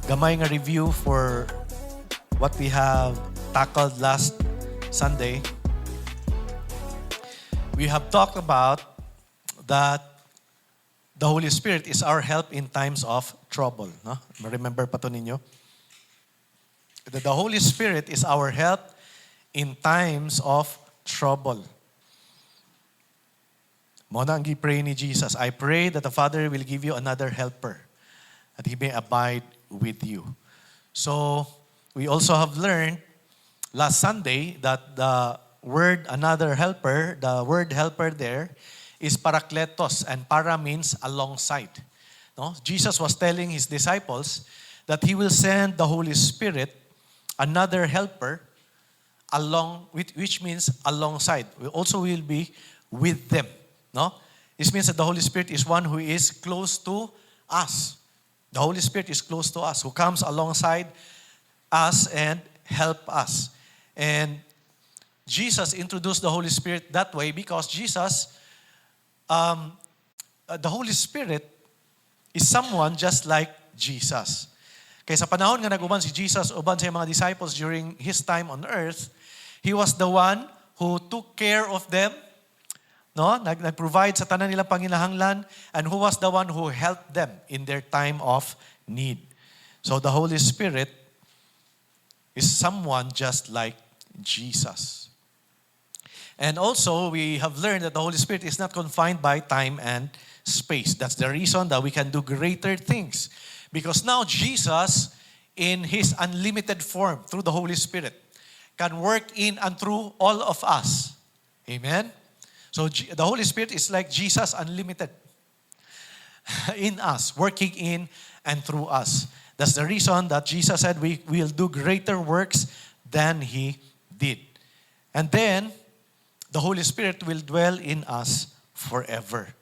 Gamay nga review for what we have tackled last Sunday. We have talked about that the Holy Spirit is our help in times of trouble. No? Remember pa to ninyo? That the Holy Spirit is our help in times of trouble. Muna ang gi-pray ni Jesus, I pray that the Father will give you another helper, that He may abide with you. So, we also have learned last Sunday that the word another helper, the word helper there is parakletos, and para means alongside. No? Jesus was telling His disciples that He will send the Holy Spirit, another helper, which means alongside. We also will be with them. No? This means that the Holy Spirit is one who is close to us. The Holy Spirit is close to us, who comes alongside us and help us. And Jesus introduced the Holy Spirit that way because the Holy Spirit is someone just like Jesus. Kaya sa panahon nga nag-uban si Jesus, uban sa mga disciples during His time on earth, He was the one who took care of them, no? Nag-provide sa tanan nilang panginahanglan, and who was the one who helped them in their time of need. So the Holy Spirit is someone just like Jesus. And also, we have learned that the Holy Spirit is not confined by time and space. That's the reason that we can do greater things. Because now Jesus, in His unlimited form, through the Holy Spirit, can work in and through all of us. Amen? So the Holy Spirit is like Jesus unlimited in us, working in and through us. That's the reason that Jesus said we will do greater works than He did. And then, the Holy Spirit will dwell in us forever.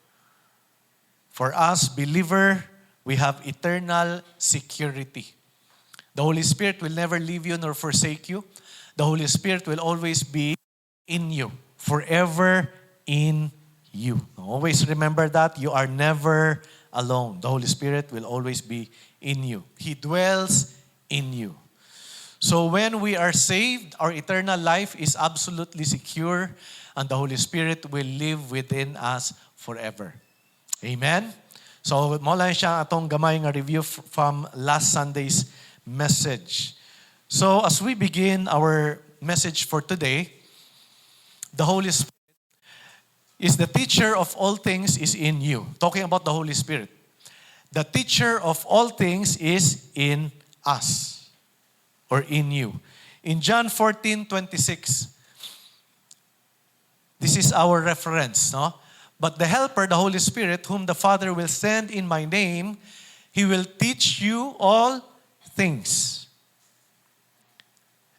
For us, believer, we have eternal security. The Holy Spirit will never leave you nor forsake you. The Holy Spirit will always be in you, forever in you. Always remember that you are never alone. The Holy Spirit will always be in you. He dwells in you. So when we are saved, our eternal life is absolutely secure, and the Holy Spirit will live within us forever. Amen? So mo lang siya atong gamay nga review from last Sunday's message. So as we begin our message for today, the Holy Spirit is the teacher of all things is in you. Talking about the Holy Spirit. The teacher of all things is in us or in you. In John 14:26, this is our reference, no? But the Helper, the Holy Spirit, whom the Father will send in my name, He will teach you all things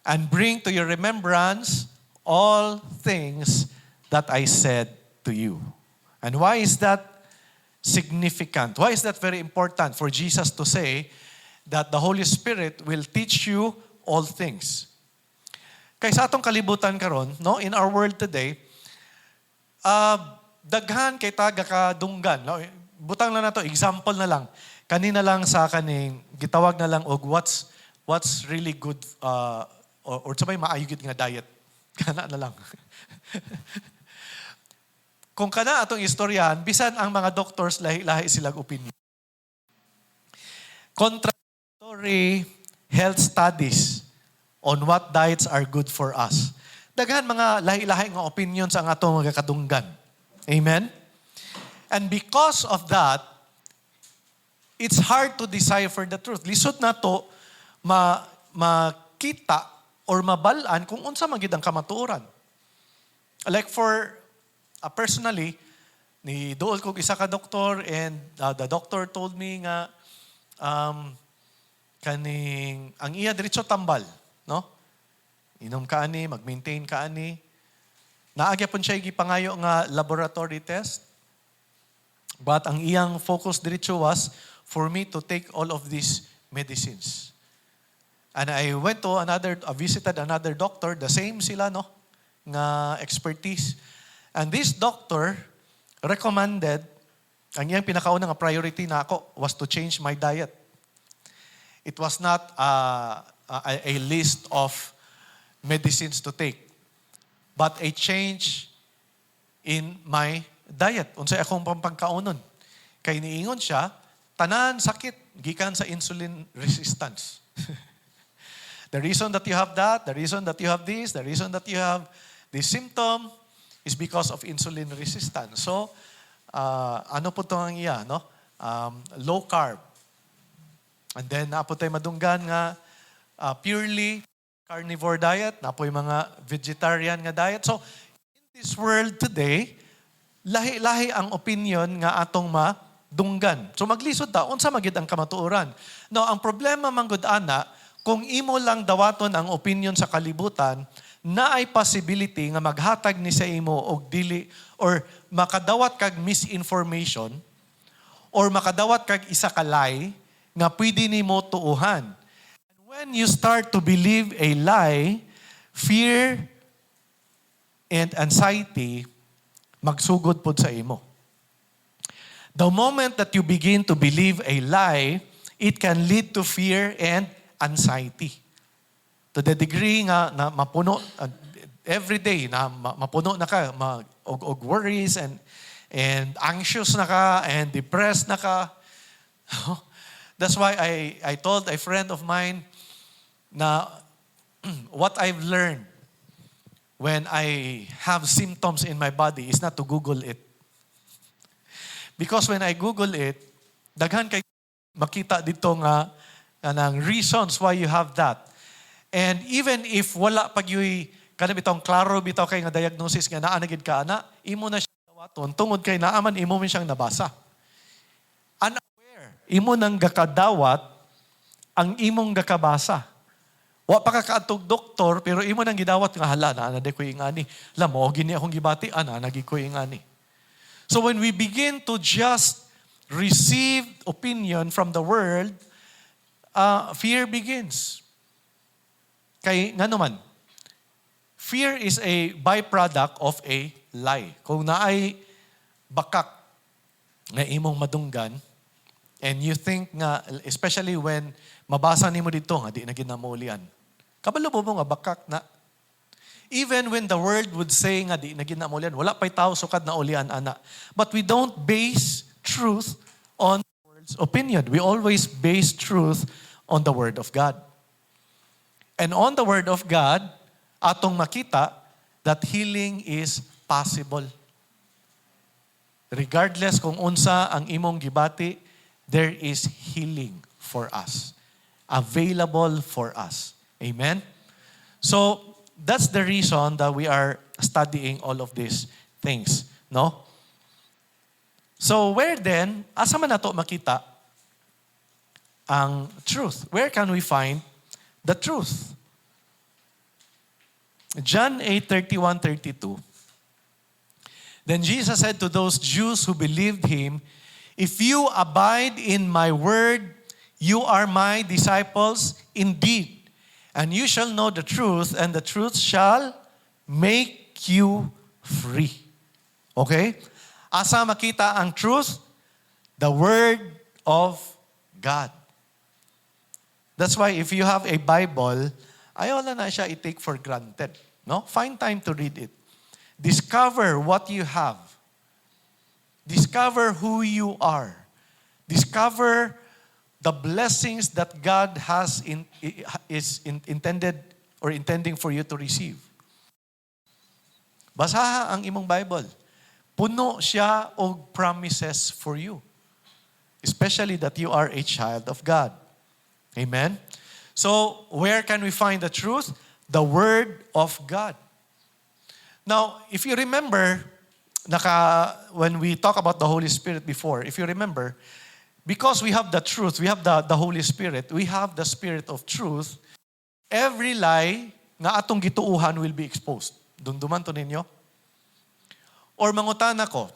and bring to your remembrance all things that I said to you. And why is that significant? Why is that very important for Jesus to say that the Holy Spirit will teach you all things? Kaya sa atong kalibutan karon, no, in our world today, daghan kay taga kadunggan. No? Butang lang na to, example na lang. Kanina lang sa kaning gitawag na lang og what's really good or sabay maayo gid nga diet. Kana na lang. Kung kana atong istoryahan, bisan ang mga doctors lahi-lahi silang opinion. Contradictory health studies on what diets are good for us. Daghan mga lahi-lahi nga opinion sa atong mga kadunggan. Amen? And because of that, it's hard to decipher the truth. Lisod na to makita or mabalaan kung unsa man gid ang kamatuoran. Like for personally, ni duol kog isa ka doktor, and the doctor told me nga kaning ang iya diretso tambal, no? Inom ka ani, mag-maintain ka ani. Naagya pun siya gipangayo nga laboratory test. But ang iyang focus diretso was for me to take all of these medicines. And I visited another doctor, the same sila, no? Nga expertise. And this doctor recommended, ang iyang pinakaunang priority na ako was to change my diet. It was not a list of medicines to take, but a change in my diet. Unsay akong pagkaunon. Kay niingon siya, tanan sakit, gikan sa insulin resistance. The reason that you have that, the reason that you have this, the reason that you have this symptom is because of insulin resistance. So, ano po ito ang iya, no? Low carb. And then, napo tayo madunggan nga purely carnivore diet, napo yung mga vegetarian nga diet. So, in this world today, lahi-lahi ang opinion nga atong madunggan. So, maglisod ta, unsa magid ang kamatuoran. Now, ang problema manggod ana, kung imo lang dawaton ang opinion sa kalibutan, na ay possibility nga maghatag ni sa imo og dili or makadawat kag misinformation or makadawat kag isa ka lie nga pwede nimo tuuhan. And when you start to believe a lie, fear and anxiety magsugod pod sa imo. The moment that you begin to believe a lie, it can lead to fear and anxiety. To the degree nga na mapuno every day na mapuno na ka og worries and anxious na ka and depressed na ka. That's why I told a friend of mine na what I've learned when I have symptoms in my body is not to Google it. Because when I Google it, daghan kay makita dito nga ng reasons why you have that. And even if wala pag yu'y kanang bitong klaro bitaw kay nga diagnosis nga naa na gid ka ana, imo na siya dawaton tungod kay naaman imo man siyang nabasa. Unaware, imo nang gakadawat ang imong gakabasa. Wa pa ka kaadtog doktor pero imo nang gidawat nga hala na de ko ingani. La mo gini akong gibati ana nagi ko ingani. So when we begin to just receive opinion from the world, fear begins. Kay nga naman, fear is a byproduct of a lie. Kung naay bakak na imong madunggan, and you think nga, especially when mabasa nimo dito nga, di na ginamaulian. Kabalo mo nga bakak na, even when the world would say nga, di na ginamaulian, wala pa'y tao sukad na ulian, ana. But we don't base truth on the world's opinion. We always base truth on the Word of God. And on the Word of God, atong makita that healing is possible. Regardless kung unsa ang imong gibati, there is healing for us. Available for us. Amen? So, that's the reason that we are studying all of these things. No? So, where then, asa man nato makita ang truth? Where can we find the truth? John 8:31-32. Then Jesus said to those Jews who believed him, "If you abide in my word, you are my disciples indeed, and you shall know the truth, and the truth shall make you free." Okay? Asa makita ang truth? The word of God. That's why if you have a Bible, ayaw na siya i-take for granted. No? Find time to read it. Discover what you have. Discover who you are. Discover the blessings that God is intended or intending for you to receive. Basaha ang imong Bible. Puno siya og promises for you. Especially that you are a child of God. Amen? So, where can we find the truth? The Word of God. Now, if you remember, when we talk about the Holy Spirit before, if you remember, because we have the truth, we have the Holy Spirit, we have the Spirit of truth, every lie nga atong gituuhan will be exposed. Dunduman to ninyo? Or mangutan ako,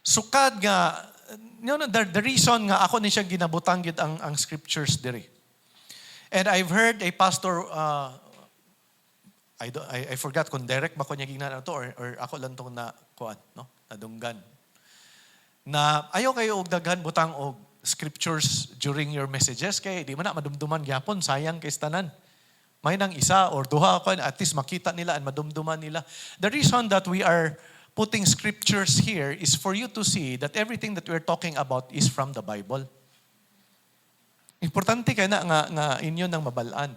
sukad nga, the reason nga ako ni siya ginabutang gid ang scriptures diri. And I've heard a pastor, I forgot kung direct ba ko niya gignan to or ako lang tong na kuan, no? Nadunggan. Na ayaw kayo og daghan butang og scriptures during your messages kay di man na madumduman gyapon, sayang kay tanan. May nang isa or duha ko at least makita nila at madumduman nila. The reason that we are putting scriptures here is for you to see that everything that we're talking about is from the Bible. Importante kay na nga inyo nang mabalaan.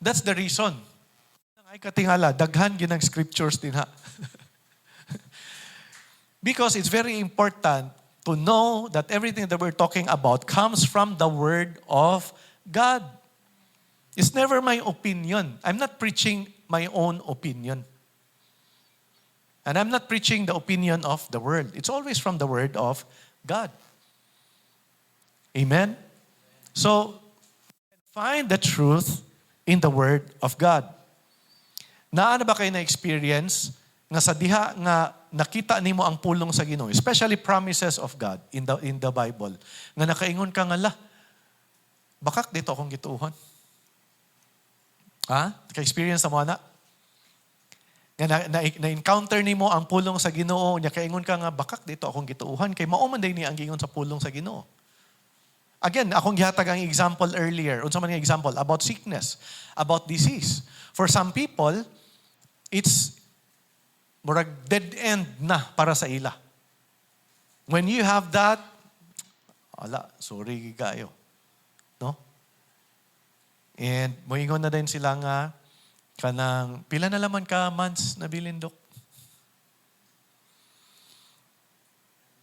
That's the reason. Ay katingala, daghan gyud ang scriptures din ha. Because it's very important to know that everything that we're talking about comes from the Word of God. It's never my opinion. I'm not preaching my own opinion. And I'm not preaching the opinion of the world. It's always from the Word of God. Amen? So, find the truth in the Word of God. Naana ba kayo na-experience nga sa diha nga nakita nimo ang pulong sa Ginoo, especially promises of God in the Bible, nga nakaingon ka nga la, bakak dito akong gituuhan. Ha? Ka-experience na mo na? Na-encounter nimo ang pulong sa Ginoo, nya kaingon ka nga, bakak dito akong gituuhan, kay mao man day ni ang gingon sa pulong sa Ginoo. Again, akong gihatag ang example earlier. Unsa man nga example? About sickness, about disease. For some people, it's murag dead end na para sa ila. When you have that, sorry kayo. No? And moingon na din sila nga, kanang, pila na laman ka months na bilindok?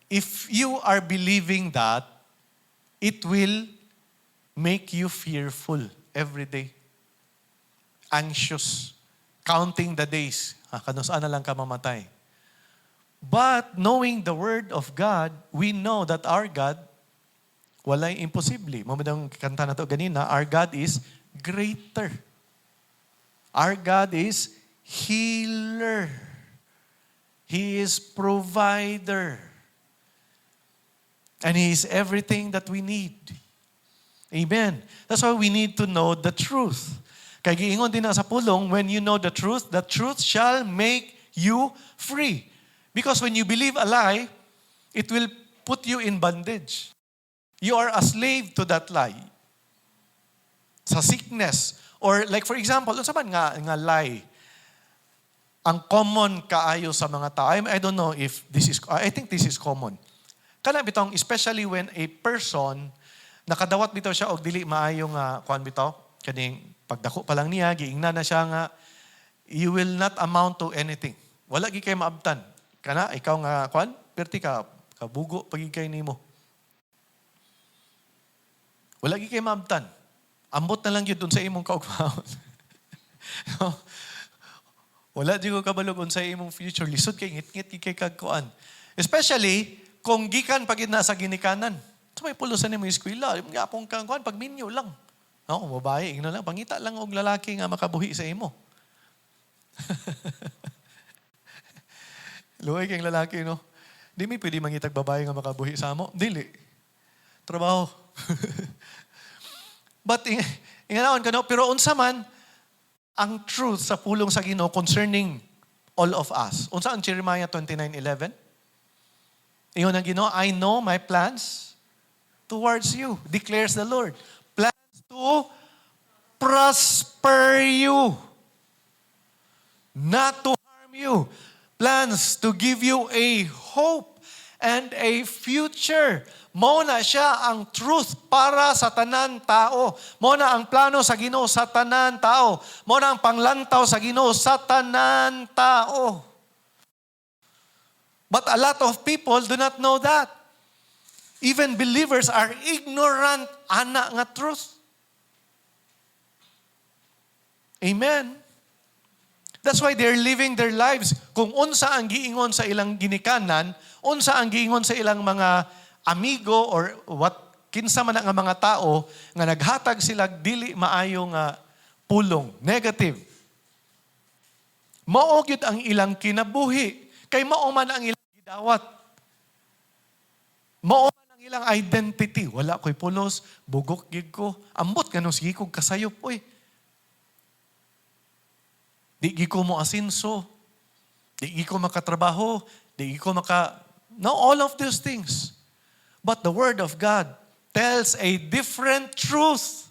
If you are believing that, it will make you fearful every day. Anxious. Counting the days. Kano saan na lang ka mamatay. But knowing the Word of God, we know that our God, walay imposible. Mamadang kanta na to ganina, our God is greater. Our God is healer. He is provider. And He is everything that we need. Amen. That's why we need to know the truth. Kaya giingon din na sa pulong, when you know the truth shall make you free. Because when you believe a lie, it will put you in bondage. You are a slave to that lie. Sa sickness. Or like for example, unsa man nga lie? Ang common kaayo sa mga tao. I don't know if this is, I think this is common. Kana bitong, especially when a person, nakadawat bitaw siya og dili maayo nga, kuan bitaw, kaning pagdako pa lang niya, giingnan na siya nga, you will not amount to anything. Wala gi kay maabtan. Kana, ikaw nga, kuan, perti ka, kabugo, pagig kay nimo. Wala gi kay maabtan. Ambot na lang yun dun sa imong kaugmahon. Wala di ko kabalog sa imong future. Lisod kay ngit-ngit kay kagkuan. Especially, kung gikan pagid na sa ginikanan. So may pulusan ni mo eskwela. Nga pong kuan, pagminyo lang. No, kung babae, ingno lang, pangita lang og lalaki nga makabuhi sa imo. Luoy kayong lalaki, no? Di may pwede mangitag babae nga makabuhi sa amo. Dili. Trabaho. But, inganaon ka, no? Pero unsa man, ang truth sa pulong sa Ginoo concerning all of us. Unsa ang Jeremiah 29:11? Iyon ang Ginoo, I know my plans towards you, declares the Lord. Plans to prosper you, not to harm you. Plans to give you a hope and a future. Mao na siya ang truth para sa tanan tao. Mao na ang plano sa Ginoo sa tanan tao. Mao na ang panglantaw sa Ginoo sa tanan tao. But a lot of people do not know that. Even believers are ignorant ana nga truth. Amen. That's why they're living their lives. Kung unsa ang giingon sa ilang ginikanan, unsa ang giingon sa ilang mga amigo or kinsa man nga mga tao nga naghatag sila dili maayo nga pulong, negative. Mao gyud ang ilang kinabuhi. Kay mao man ang ilang gidawat. Mao man ang ilang identity. Wala ko'y pulos, bugok gid ko. Ambot kanus sige kog kasayop oy. Di ko mo asinso. Di ko makatrabaho. Di ko No, all of these things. But the Word of God tells a different truth.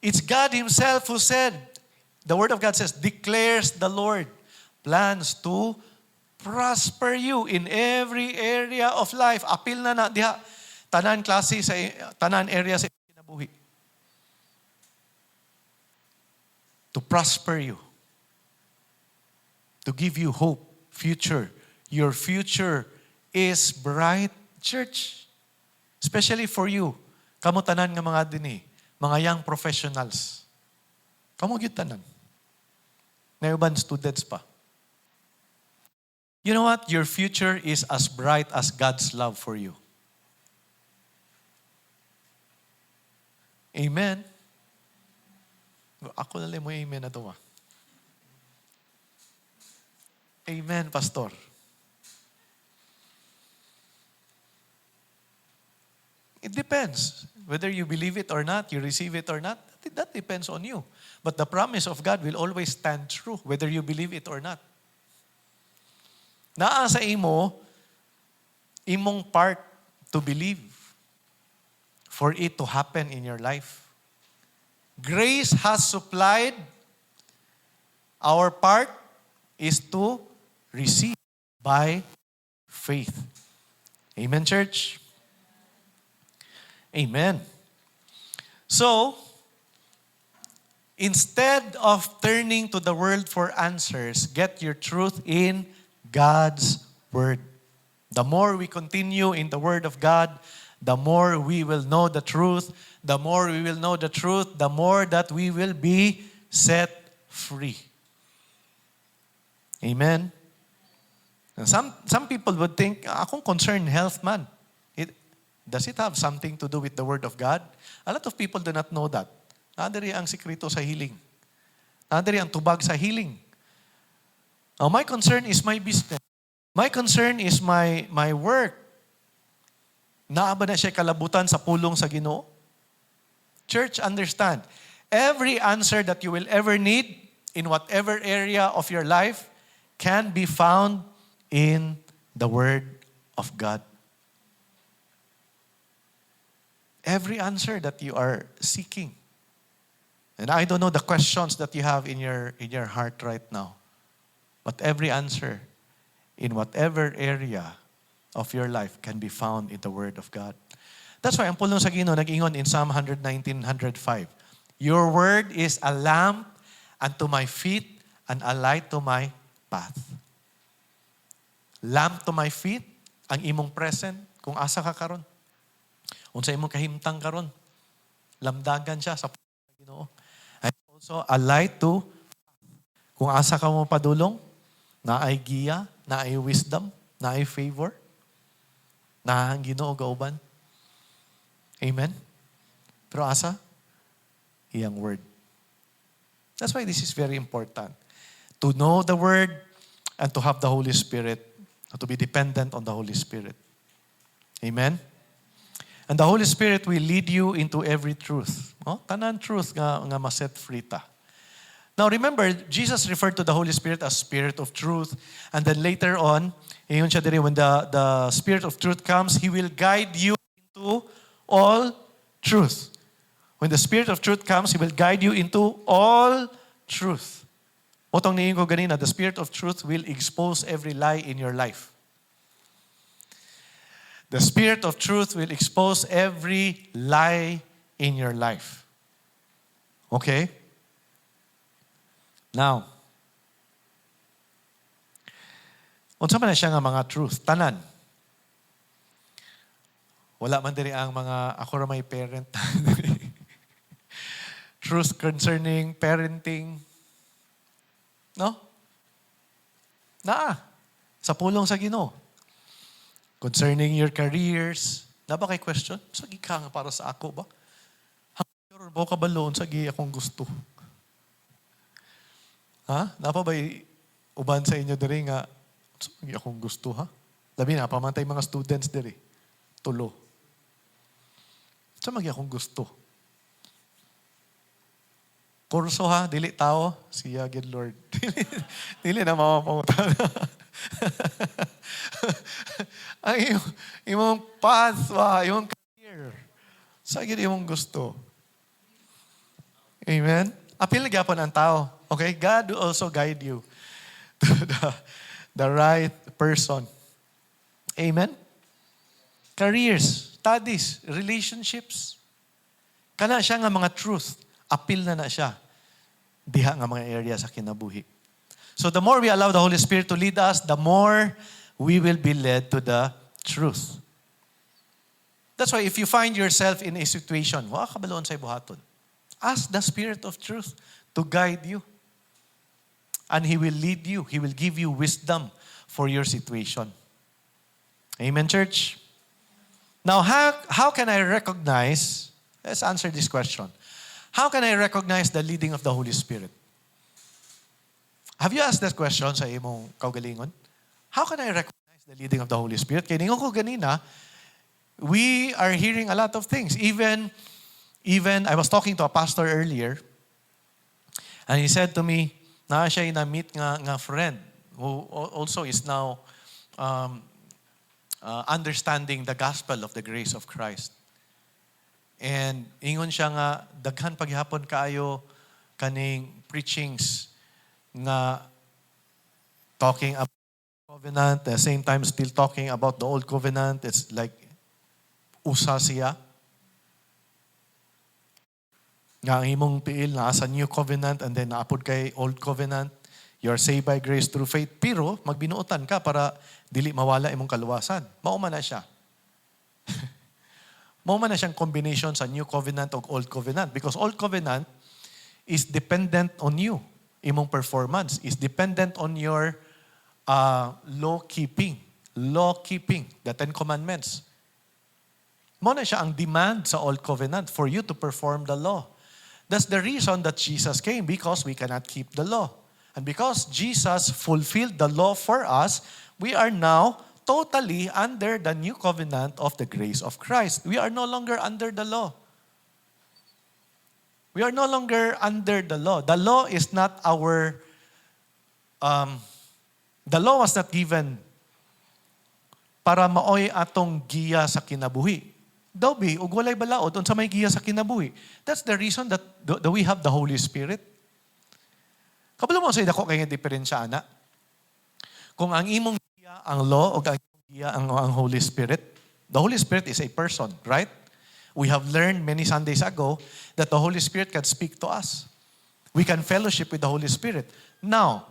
It's God Himself who said, the Word of God says, declares the Lord, plans to prosper you in every area of life. Apil na diha, tanan klase sa, tanan area sa kinabuhi. To prosper you. To give you hope, future. Your future is bright, church. Especially for you. Kamu tanan nga mga dini, mga young professionals. Kamu gyud tanan. Nayuban students pa. You know what? Your future is as bright as God's love for you. Amen. Ako na lang mo amen na ito. Amen, Pastor. It depends. Whether you believe it or not, you receive it or not, that depends on you. But the promise of God will always stand true, whether you believe it or not. Naa sa imong part to believe for it to happen in your life. Grace has supplied. Our part is to receive by faith. Amen, church? Amen. So, instead of turning to the world for answers, get your truth in God's Word. The more we continue in the Word of God, the more we will know the truth. The more we will know the truth, the more that we will be set free. Amen? Some people would think, akong concerned health man. Does it have something to do with the Word of God? A lot of people do not know that. Nadiri ang sikreto sa healing. Nadiri ang tubag sa healing. Now, my concern is my business. My concern is my work. Naa ba na siya kalabutan sa pulong sa Ginoo? Church, understand. Every answer that you will ever need in whatever area of your life can be found in the Word of God. Every answer that you are seeking. And I don't know the questions that you have in your heart right now. But every answer in whatever area of your life can be found in the Word of God. That's why ang pulong sa Ginoo nag-ingon in Psalm 119, 105. Your Word is a lamp unto my feet and a light to my path. Lamp to my feet, ang imong present, kung asa ka karon. Unsa imong kahimtang karon, lamdagan siya sa Ginoo. And also a light to, kung asa ka mo padulong, naay giya, naay wisdom, naay favor, naang Ginoo kauban. Amen? Pero asa? Iyang Word. That's why this is very important. To know the Word and to have the Holy Spirit, to be dependent on the Holy Spirit. Amen? And the Holy Spirit will lead you into every truth. Oh, tanan truth nga maset free ta. Now remember, Jesus referred to the Holy Spirit as Spirit of Truth. And then later on, yun siya diri, when the Spirit of Truth comes, He will guide you into all truth. When the Spirit of Truth comes, He will guide you into all truth. Otong niyo ko ganina, the Spirit of Truth will expose every lie in your life. The Spirit of Truth will expose every lie in your life. Okay? Now, unsa man na siya nga mga truth? Tanan. Wala man diri ang mga, ako ra may parent. Truth concerning parenting. No? Naa. Sa pulong sa Ginoo. Concerning your careers. Na ba kay question? Sagi ka nga para sa ako ba? Hanggang ba ka balon? Sagi akong gusto. Ha? Napa ba uban sa inyo diri nga sagi akong gusto ha? Labi na, pamantay mga students diri. Tulo. Sa magi akong gusto. Kurso ha, dili tao. Siya, good Lord. Dili na mamapamutan. Ang imong path, imong career. Sa imong gusto. Amen? Apil na gyapon ang tao. Okay? God will also guide you to the right person. Amen? Careers, studies, relationships. Kana siya nga mga truth. Apil na siya. Diha nga mga area sa kinabuhi. So the more we allow the Holy Spirit to lead us, the more we will be led to the truth. That's why if you find yourself in a situation, kabaloon sa buhaton, ask the Spirit of truth to guide you. And He will lead you. He will give you wisdom for your situation. Amen, church? Now, how can I recognize, let's answer this question. How can I recognize the leading of the Holy Spirit? Have you asked that question sa imong kaugalingon? How can I recognize the leading of the Holy Spirit? Kaya ningon ko ganina, we are hearing a lot of things. Even I was talking to a pastor earlier, and he said to me, na siya na-meet nga friend who also is now understanding the gospel of the grace of Christ. And ingon siya nga, daghan paghihapon kaayo kaning preachings nga talking about covenant, at the same time still talking about the old covenant. It's like usa siya. Nga ang imong tiil na sa new covenant and then naapod kay old covenant. You're saved by grace through faith. Pero magbinuotan ka para dili mawala imong kaluwasan. Mauma na siya. Mauma na siyang combination sa new covenant o old covenant. Because old covenant is dependent on you. Imong performance is dependent on your law-keeping. Law-keeping. The Ten Commandments. Mauna siya ang demand sa old covenant for you to perform the law. That's the reason that Jesus came, because we cannot keep the law. And because Jesus fulfilled the law for us, we are now totally under the new covenant of the grace of Christ. We are no longer under the law. We are no longer under the law. The law is not our, the law was not given para maoy atong giya sa kinabuhi. Daw bi, ug walay balaod unsa may giya sa kinabuhi. That's the reason that we have the Holy Spirit. Kabalo mo sa dako kay nga diferensya ana. Kung ang imong giya ang law o ang imong giya ang Holy Spirit, the Holy Spirit is a person, right? We have learned many Sundays ago that the Holy Spirit can speak to us. We can fellowship with the Holy Spirit. Now,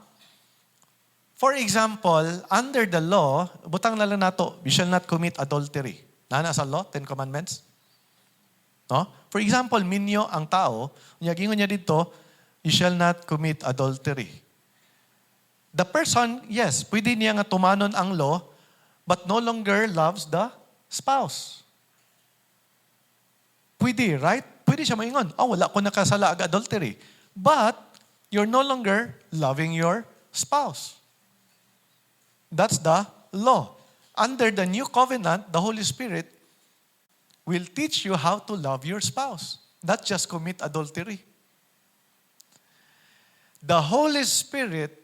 for example, under the law, butang na lang nato, we shall not commit adultery. Nana sa law, Ten Commandments. No? For example, minyo ang tao, gingon niya dito, you shall not commit adultery. The person, yes, pwede niya nga tumanon ang law, but no longer loves the spouse. Pwede, right? Pwede siya maingon, wala ko nakasala ag adultery. But, you're no longer loving your spouse. That's the law. Under the new covenant, the Holy Spirit will teach you how to love your spouse, not just commit adultery. The Holy Spirit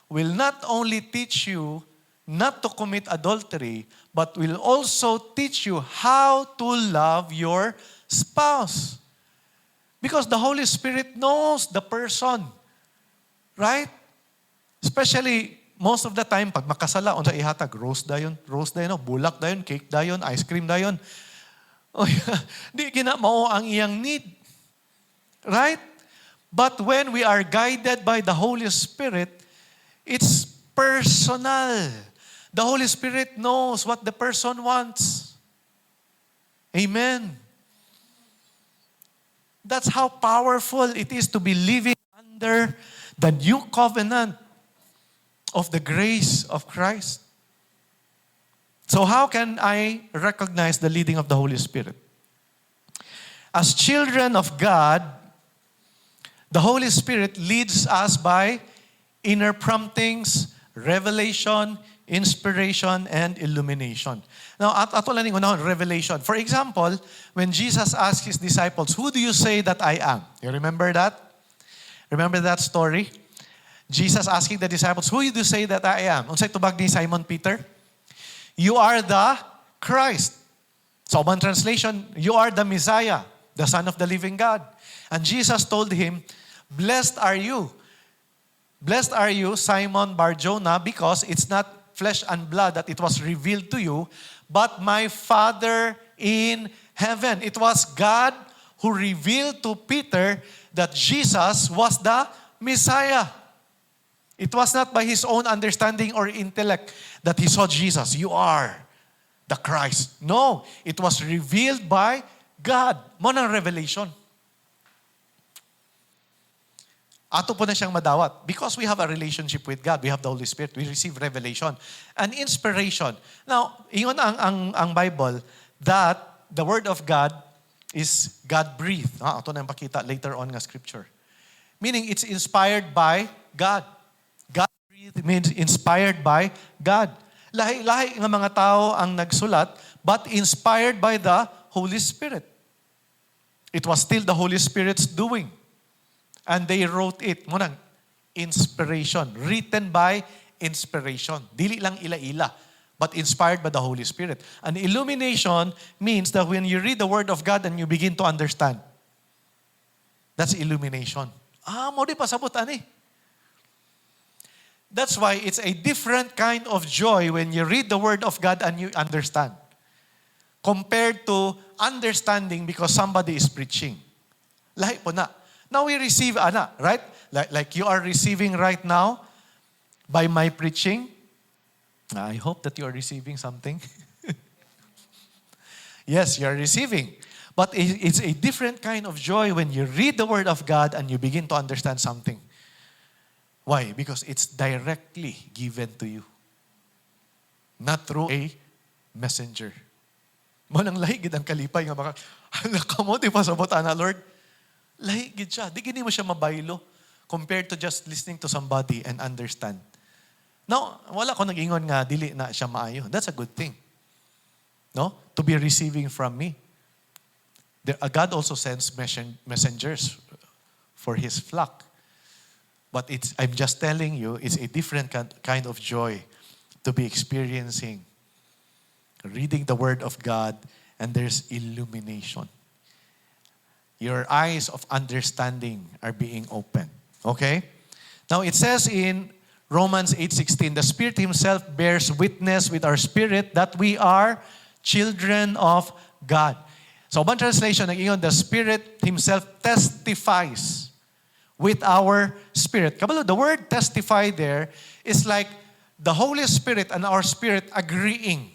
will not only teach you not to commit adultery, but will also teach you how to love your spouse. Because the Holy Spirit knows the person. Right? Especially, most of the time, pag makasala, unsa ihatag, roast dayon, bulak dayon, cake dayon, ice cream dayon. Di ginamao ang iyang need. Right? But when we are guided by the Holy Spirit, it's personal. The Holy Spirit knows what the person wants. Amen. That's how powerful it is to be living under the new covenant of the grace of Christ. So how can I recognize the leading of the Holy Spirit? As children of God, the Holy Spirit leads us by inner promptings, revelation, inspiration, and illumination. Now, ato lang unahon, revelation. For example, when Jesus asked His disciples, "Who do you say that I am?" You remember that? Remember that story? Jesus asking the disciples, who do you say that I am? Unsay tubag ni Simon Peter? You are the Christ. So, one translation, you are the Messiah, the Son of the living God. And Jesus told him, blessed are you. Blessed are you, Simon Bar-Jonah, because it's not flesh and blood that it was revealed to you, but my Father in heaven. It was God who revealed to Peter that Jesus was the Messiah. It was not by his own understanding or intellect that he saw Jesus. You are the Christ. No, it was revealed by God. Mo ng revelation. Ato po na siyang madawat. Because we have a relationship with God, we have the Holy Spirit, we receive revelation and inspiration. Now, ingon ang Bible that the Word of God is God-breathed. Ito na yung pakita later on nga scripture. Meaning, it's inspired by God. God-breathed means inspired by God. Lahi-lahi ng mga tao ang nagsulat, but inspired by the Holy Spirit. It was still the Holy Spirit's doing. And they wrote it. Munang, inspiration. Written by inspiration. Dili lang ila-ila, but inspired by the Holy Spirit. An illumination means that when you read the Word of God and you begin to understand, that's illumination. Mo di pasabot ani. That's why it's a different kind of joy when you read the Word of God and you understand. Compared to understanding because somebody is preaching. Lahi po na. Now we receive, right? Like you are receiving right now by my preaching. I hope that you are receiving something. Yes, you are receiving. But it's a different kind of joy when you read the Word of God and you begin to understand something. Why? Because it's directly given to you. Not through a messenger. Manang lahigid ang kalipay nga baka, mo, di pa sabot na, Lord? Lahigid siya. Di gini mo siya mabaylo compared to just listening to somebody and understand. Now, wala ko nag-ingon nga, dili na siya maayo. That's a good thing. No? To be receiving from me. God also sends messengers for His flock. But I'm just telling you, it's a different kind of joy to be experiencing. Reading the Word of God, and there's illumination. Your eyes of understanding are being opened. Okay? Now it says in Romans 8:16, the Spirit Himself bears witness with our spirit that we are children of God. So, one translation, the Spirit Himself testifies with our spirit. Kabalo, the word testify there is like the Holy Spirit and our spirit agreeing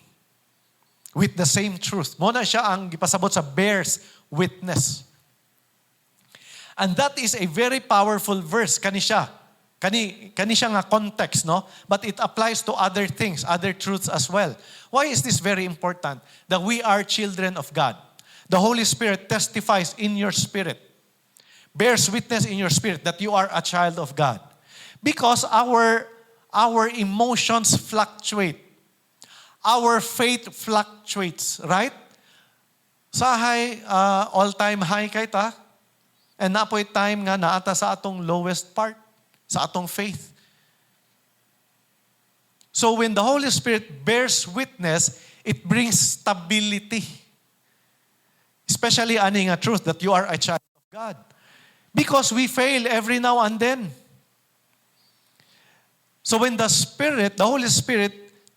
with the same truth. Muna siya ang gipasabot sa bears witness. And that is a very powerful verse. Kani siya nga context, no? But it applies to other things, other truths as well. Why is this very important? That we are children of God. The Holy Spirit testifies in your spirit, bears witness in your spirit that you are a child of God. Because our emotions fluctuate. Our faith fluctuates, right? Sa high, all-time high kay ta, and napoy time nga naata sa atong lowest part, sa atong faith. So when the Holy Spirit bears witness, it brings stability. Especially ani nga truth that you are a child of God. Because we fail every now and then. So when the Holy Spirit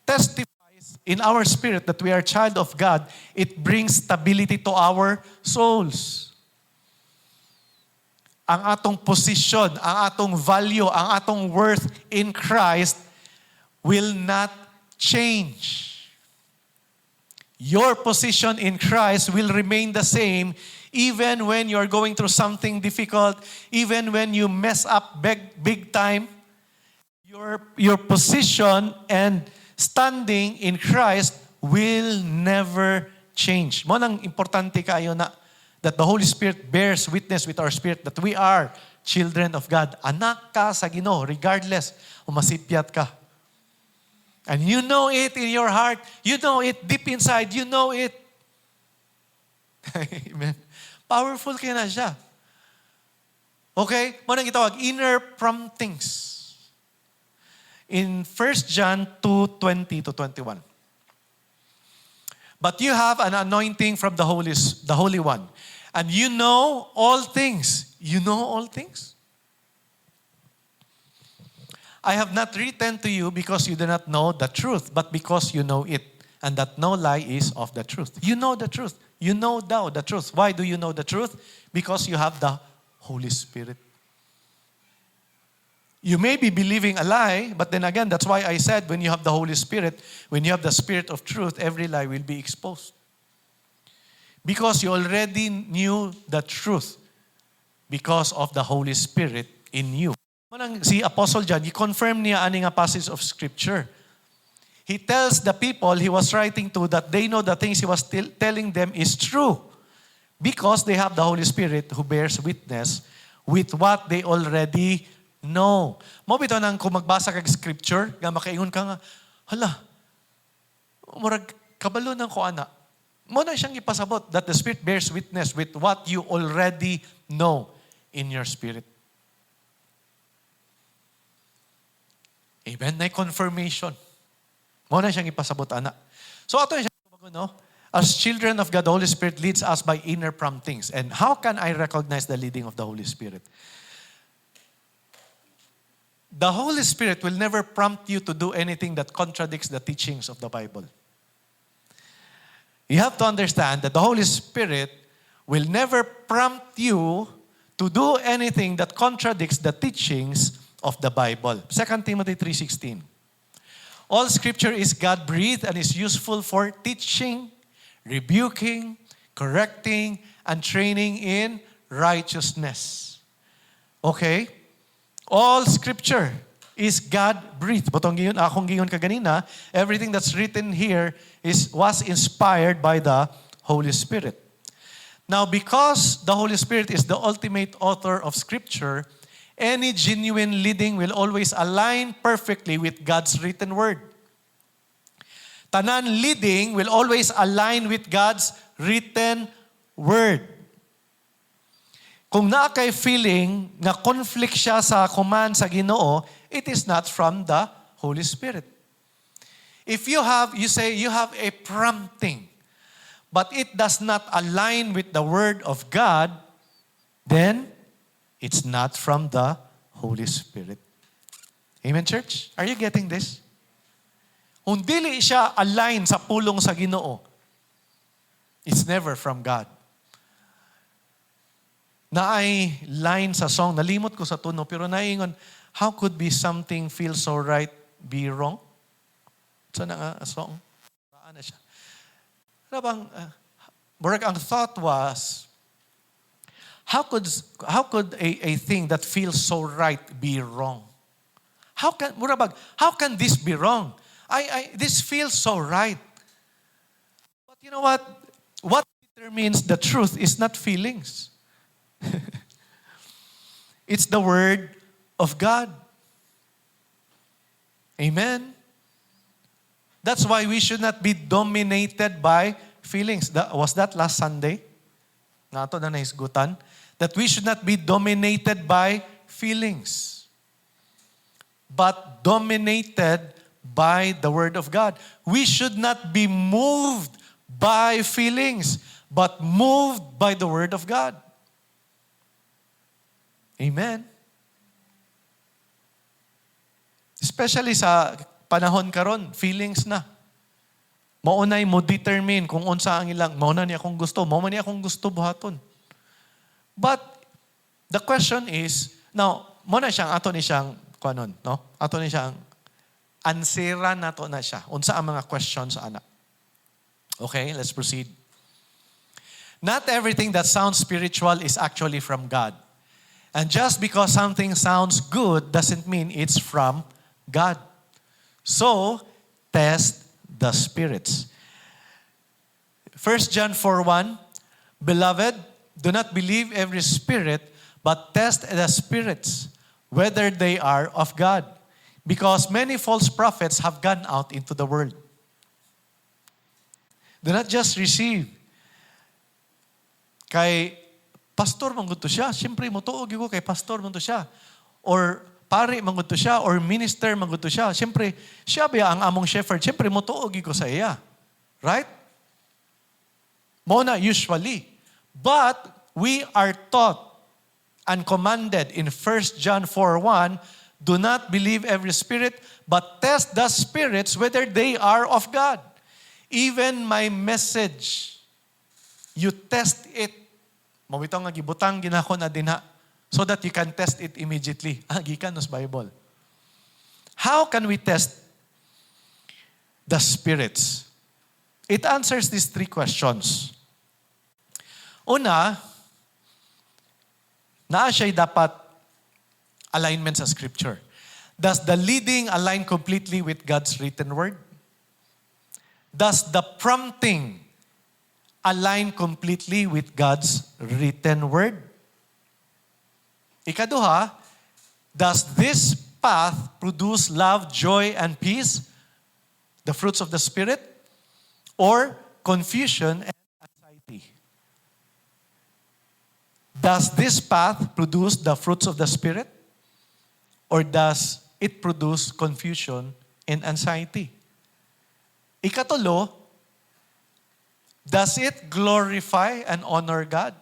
testifies in our spirit that we are a child of God, it brings stability to our souls. Ang atong position, ang atong value, ang atong worth in Christ will not change. Your position in Christ will remain the same even when you are going through something difficult, even when you mess up big time. Your position and standing in Christ will never change. Mo nang importante kayo na that the Holy Spirit bears witness with our spirit that we are children of God. Anak ka sa Ginoo regardless umasipyat ka. And you know it in your heart. You know it deep inside. You know it. Amen. Powerful kaya na siya. Okay? Mo nang gitawag, inner promptings. In 1 John 2:20 to 21. But you have an anointing from the Holy One. And you know all things. You know all things? I have not written to you because you do not know the truth, but because you know it, and that no lie is of the truth. You know the truth. You know thou the truth. Why do you know the truth? Because you have the Holy Spirit. You may be believing a lie, but then again, that's why I said when you have the Holy Spirit, when you have the Spirit of truth, every lie will be exposed. Because you already knew the truth because of the Holy Spirit in you. Si Apostle John, he confirmed niya ani nga passage of Scripture. He tells the people he was writing to that they know the things he was telling them is true because they have the Holy Spirit who bears witness with what they already know. Mo bitaw nang kung magbasa kag Scripture, nga makaingon ka nga, hala, murag kabalo nang ko ana. Mo na siyang ipasabot that the Spirit bears witness with what you already know in your spirit. Amen? Na confirmation. Mo na siyang ipasabot, ana. So, ato yung siyang no? As children of God, the Holy Spirit leads us by inner promptings. And how can I recognize the leading of the Holy Spirit? The Holy Spirit will never prompt you to do anything that contradicts the teachings of the Bible. You have to understand that the Holy Spirit will never prompt you to do anything that contradicts the teachings of the Bible. 2 Timothy 3:16. All Scripture is God-breathed and is useful for teaching, rebuking, correcting, and training in righteousness. Okay? All Scripture is God-breathed. Butong giyon, akong giyon kaganina, everything that's written here was inspired by the Holy Spirit. Now, because the Holy Spirit is the ultimate author of Scripture, any genuine leading will always align perfectly with God's written word. Tanan leading will always align with God's written word. Kung naa kay feeling na conflict siya sa command sa Ginoo, it is not from the Holy Spirit. If you say you have a prompting, but it does not align with the Word of God, then it's not from the Holy Spirit. Amen, church? Are you getting this? Kung dili siya align sa pulong sa Ginoo, it's never from God. Naay line sa song, nalimot ko sa tuno, pero naingon, how could be something feel so right, be wrong? So na nga song. Saan na siya? Rabang, ang thought was, how could a thing that feels so right be wrong? How can this be wrong? This feels so right. But you know what? What determines the truth is not feelings. It's the Word of God. Amen? That's why we should not be dominated by feelings. Was that last Sunday? Nga to na naisgutan. That we should not be dominated by feelings, but dominated by the Word of God. We should not be moved by feelings, but moved by the Word of God. Amen? Especially sa panahon karon, feelings na. Maunay mo determine kung unsa ang ilang, mauna niya akong gusto, mauna niya akong gusto buhaton. But the question is, now, mauna siyang, ato ni siyang, kuanon, no? Ato ni siyang, answeran nato na siya. Unsa ang mga questions ana. Okay, let's proceed. Not everything that sounds spiritual is actually from God. And just because something sounds good doesn't mean it's from God. So, test the spirits. 1 John 4:1, Beloved, do not believe every spirit, but test the spirits, whether they are of God. Because many false prophets have gone out into the world. Do not just receive. Kay pastor man gud to siya. Siyempre, mutuog ko kay pastor man to siya. Or pare man gud to siya. Or minister man gud to siya. Siyempre, siya ba ang among shepherd? Siyempre, mutuog ko sa iya. Right? Mona, usually. But, we are taught and commanded in 1 John 4:1, do not believe every spirit, but test the spirits whether they are of God. Even my message, you test it. Mawitaw nga gibutang ginako na dinha so that you can test it immediately. Gikan nos Bible. How can we test the spirits? It answers these 3 questions. Una, naa siya'y dapat alignment sa Scripture. Does the leading align completely with God's written word? Does the prompting align completely with God's written word? Ikaduha, does this path produce love, joy, and peace, the fruits of the Spirit, or confusion and anxiety? Does this path produce the fruits of the Spirit, or does it produce confusion and anxiety? Ikatulo, does it glorify and honor God?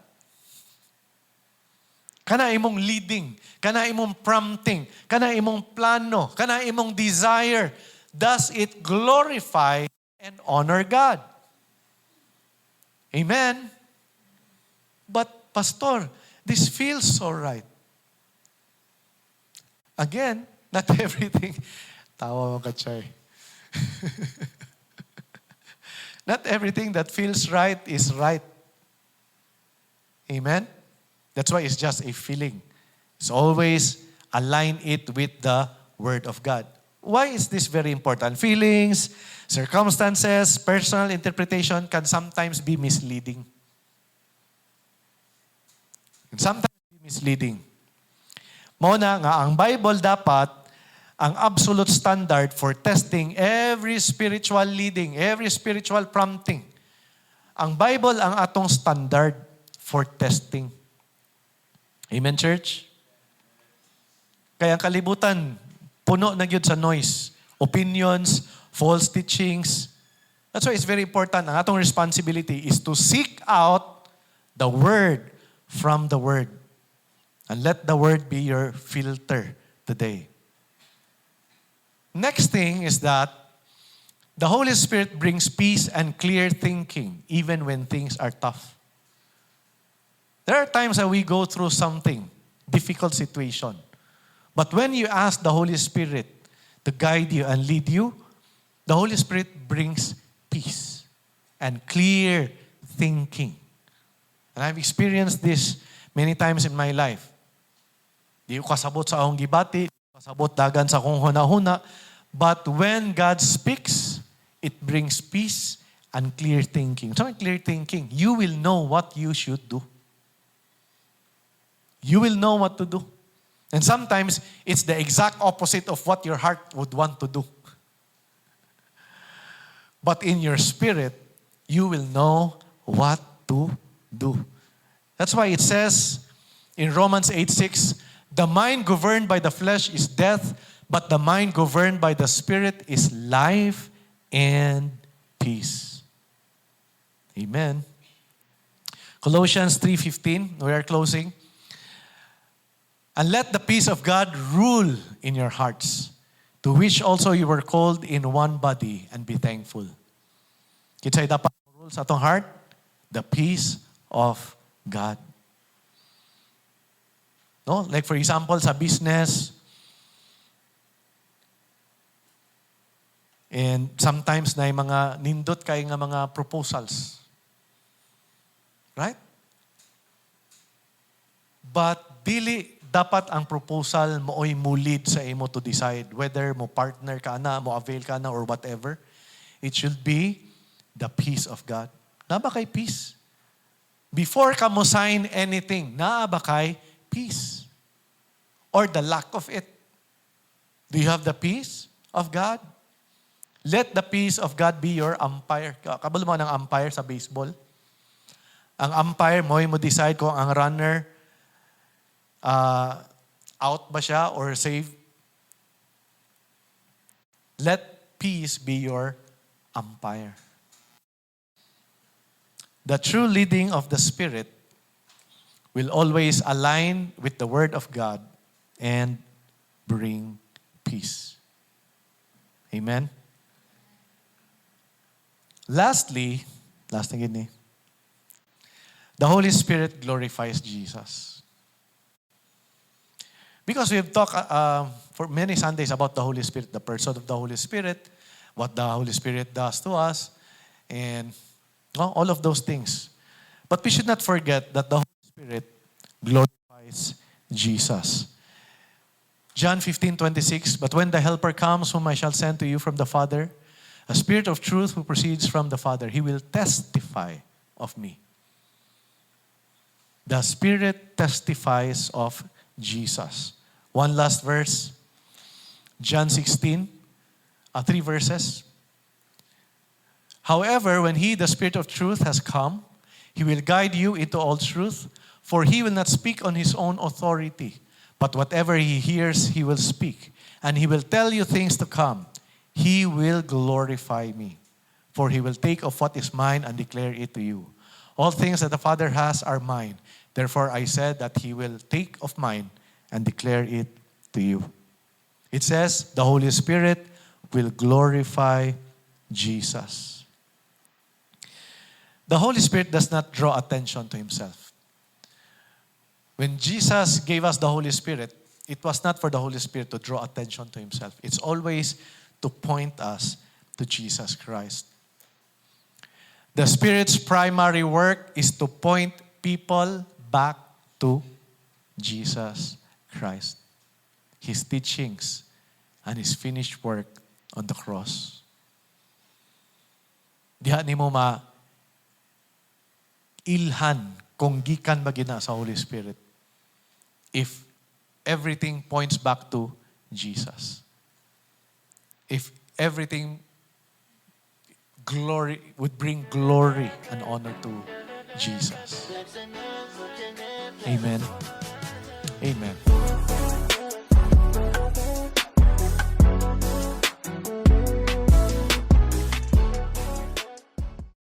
Kana imong leading, kana imong prompting, kana imong plano, kana imong desire, does it glorify and honor God? Amen? But, Pastor, this feels so right. Again, not everything. Tawa mo ka, Chay. Not everything that feels right is right. Amen? That's why it's just a feeling. It's always align it with the Word of God. Why is this very important? Feelings, circumstances, personal interpretation can sometimes be misleading. Can sometimes be misleading. Muna nga, ang Bible dapat ang absolute standard for testing every spiritual leading, every spiritual prompting. Ang Bible ang atong standard for testing. Amen, church? Kaya ang kalibutan, puno na yun sa noise, opinions, false teachings. That's why it's very important. Ang atong responsibility is to seek out the Word from the Word. And let the Word be your filter today. Next thing is that the Holy Spirit brings peace and clear thinking even when things are tough. There are times that we go through something, difficult situation. But when you ask the Holy Spirit to guide you and lead you, the Holy Spirit brings peace and clear thinking. And I've experienced this many times in my life. Di ko kasabot sa akong gibati, kasabot dagan sa akong huna-huna. But when God speaks, it brings peace and clear thinking. So clear thinking, you will know what you should do. You will know what to do. And sometimes, it's the exact opposite of what your heart would want to do. But in your spirit, you will know what to do. That's why it says in Romans 8:6, the mind governed by the flesh is death, but the mind governed by the Spirit is life and peace. Amen. Colossians 3:15, we are closing. And let the peace of God rule in your hearts, to which also you were called in one body, and be thankful. Kitsay dapat rule sa atong heart? The peace of God. No? Like for example, sa business, and sometimes na yung mga nindot kay nga mga proposals. Right? But dili dapat ang proposal mooy mo lead sa imo to decide whether mo partner ka na, mo avail ka na, or whatever. It should be the peace of God. Na ba kay peace? Before ka mo sign anything, na ba kay peace? Or the lack of it? Do you have the peace of God? Let the peace of God be your umpire. Kabalo mo ng umpire sa baseball? Ang umpire, mo decide kung ang runner out ba siya or safe. Let peace be your umpire. The true leading of the Spirit will always align with the Word of God and bring peace. Amen? Lastly, the Holy Spirit glorifies Jesus. Because we have talked for many Sundays about the Holy Spirit, the person of the Holy Spirit, what the Holy Spirit does to us, and all of those things. But we should not forget that the Holy Spirit glorifies Jesus. John 15:26, but when the Helper comes, whom I shall send to you from the Father, a Spirit of truth who proceeds from the Father, He will testify of me. The Spirit testifies of Jesus. One last verse, John 16, 3 verses. However, when He, the Spirit of truth, has come, He will guide you into all truth, for He will not speak on His own authority, but whatever He hears, He will speak, and He will tell you things to come. He will glorify me, for He will take of what is mine and declare it to you. All things that the Father has are mine. Therefore I said that He will take of mine and declare it to you. It says, the Holy Spirit will glorify Jesus. The Holy Spirit does not draw attention to Himself. When Jesus gave us the Holy Spirit, it was not for the Holy Spirit to draw attention to Himself. It's always to point us to Jesus Christ. The Spirit's primary work is to point people back to Jesus Christ, His teachings, and His finished work on the cross. Diha ni mo ilhan kung gikan ba gina sa Holy Spirit if everything points back to Jesus. If everything would bring glory and honor to Jesus. Amen. Amen.